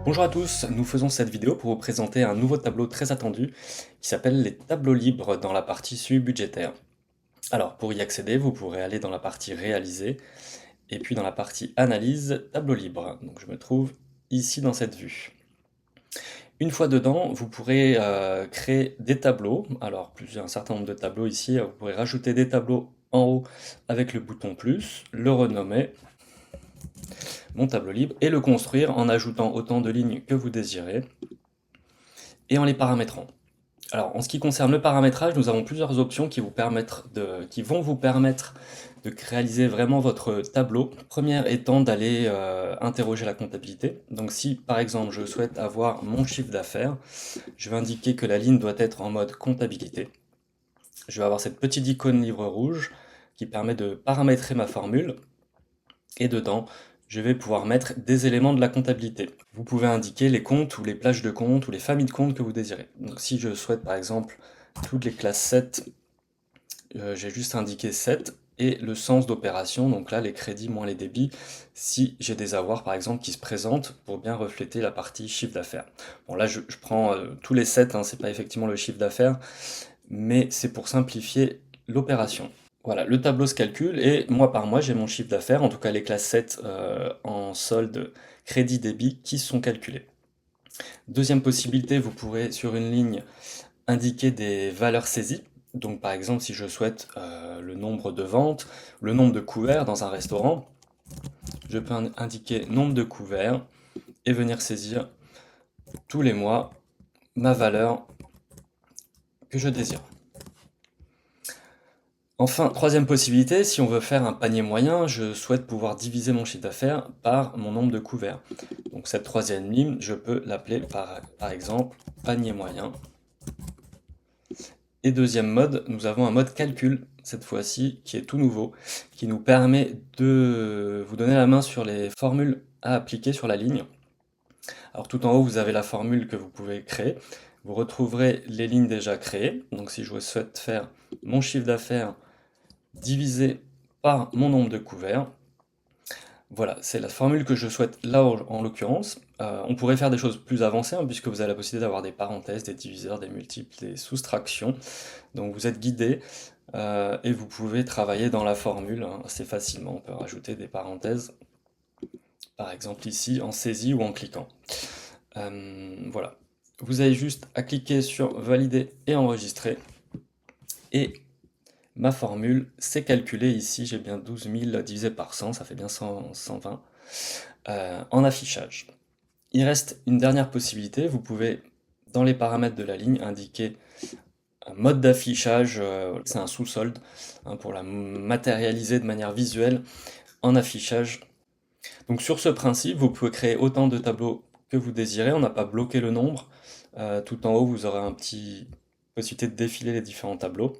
Bonjour à tous, nous faisons cette vidéo pour vous présenter un nouveau tableau très attendu qui s'appelle les tableaux libres dans la partie suivi budgétaire. Alors pour y accéder, vous pourrez aller dans la partie réaliser et puis dans la partie analyse, tableau libre. Donc je me trouve ici dans cette vue. Une fois dedans, vous pourrez créer des tableaux. Alors un certain nombre de tableaux ici, vous pourrez rajouter des tableaux en haut avec le bouton plus, le renommer mon tableau libre et le construire en ajoutant autant de lignes que vous désirez et en les paramétrant. Alors, en ce qui concerne le paramétrage, nous avons plusieurs options qui vont vous permettre de réaliser vraiment votre tableau. Première étant d'aller interroger la comptabilité. Donc si par exemple je souhaite avoir mon chiffre d'affaires, je vais indiquer que la ligne doit être en mode comptabilité. Je vais avoir cette petite icône livre rouge qui permet de paramétrer ma formule. Et dedans, je vais pouvoir mettre des éléments de la comptabilité. Vous pouvez indiquer les comptes ou les plages de comptes ou les familles de comptes que vous désirez. Donc si je souhaite par exemple toutes les classes 7, j'ai juste indiqué 7 et le sens d'opération, donc là les crédits moins les débits, si j'ai des avoirs par exemple qui se présentent pour bien refléter la partie chiffre d'affaires. Bon là je prends tous les 7, hein, c'est pas effectivement le chiffre d'affaires, mais c'est pour simplifier l'opération. Voilà, le tableau se calcule et mois par mois, j'ai mon chiffre d'affaires, en tout cas les classes 7 en solde crédit débit qui sont calculées. Deuxième possibilité, vous pourrez sur une ligne indiquer des valeurs saisies. Donc par exemple, si je souhaite le nombre de ventes, le nombre de couverts dans un restaurant, je peux indiquer nombre de couverts et venir saisir tous les mois ma valeur que je désire. Enfin, troisième possibilité, si on veut faire un panier moyen, je souhaite pouvoir diviser mon chiffre d'affaires par mon nombre de couverts. Donc cette troisième ligne, je peux l'appeler par exemple panier moyen. Et deuxième mode, nous avons un mode calcul, cette fois-ci, qui est tout nouveau, qui nous permet de vous donner la main sur les formules à appliquer sur la ligne. Alors tout en haut, vous avez la formule que vous pouvez créer. Vous retrouverez les lignes déjà créées. Donc si je souhaite faire mon chiffre d'affaires divisé par mon nombre de couverts. Voilà, c'est la formule que je souhaite là en l'occurrence. On pourrait faire des choses plus avancées, hein, puisque vous avez la possibilité d'avoir des parenthèses, des diviseurs, des multiples, des soustractions. Donc vous êtes guidé et vous pouvez travailler dans la formule hein, assez facilement. On peut rajouter des parenthèses, par exemple ici en saisie ou en cliquant. Voilà, vous avez juste à cliquer sur valider et enregistrer. Et ma formule, c'est calculé ici, j'ai bien 12 000 divisé par 100, ça fait bien 120, en affichage. Il reste une dernière possibilité, vous pouvez, dans les paramètres de la ligne, indiquer un mode d'affichage, c'est un sous-solde, hein, pour la matérialiser de manière visuelle en affichage. Donc sur ce principe, vous pouvez créer autant de tableaux que vous désirez, on n'a pas bloqué le nombre. Tout en haut, vous aurez un petit possibilité de défiler les différents tableaux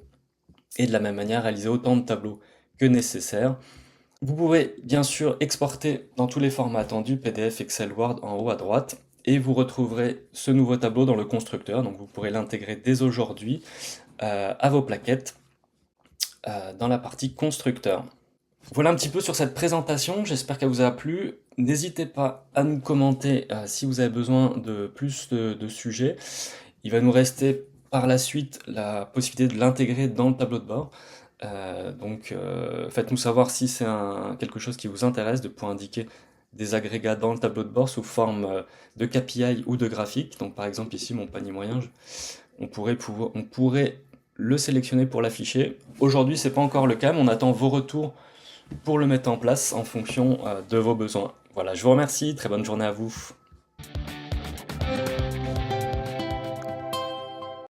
et de la même manière réaliser autant de tableaux que nécessaire. Vous pouvez bien sûr exporter dans tous les formats attendus, PDF, Excel, Word en haut à droite, et vous retrouverez ce nouveau tableau dans le constructeur, donc vous pourrez l'intégrer dès aujourd'hui à vos plaquettes dans la partie constructeur. Voilà un petit peu sur cette présentation, j'espère qu'elle vous a plu. N'hésitez pas à nous commenter si vous avez besoin de plus de sujets. Il va nous rester par la suite la possibilité de l'intégrer dans le tableau de bord. Donc faites-nous savoir si c'est quelque chose qui vous intéresse de pouvoir indiquer des agrégats dans le tableau de bord sous forme de KPI ou de graphique. Donc par exemple ici mon panier moyen, on pourrait le sélectionner pour l'afficher. Aujourd'hui c'est pas encore le cas, mais on attend vos retours pour le mettre en place en fonction de vos besoins. Voilà, je vous remercie, très bonne journée à vous.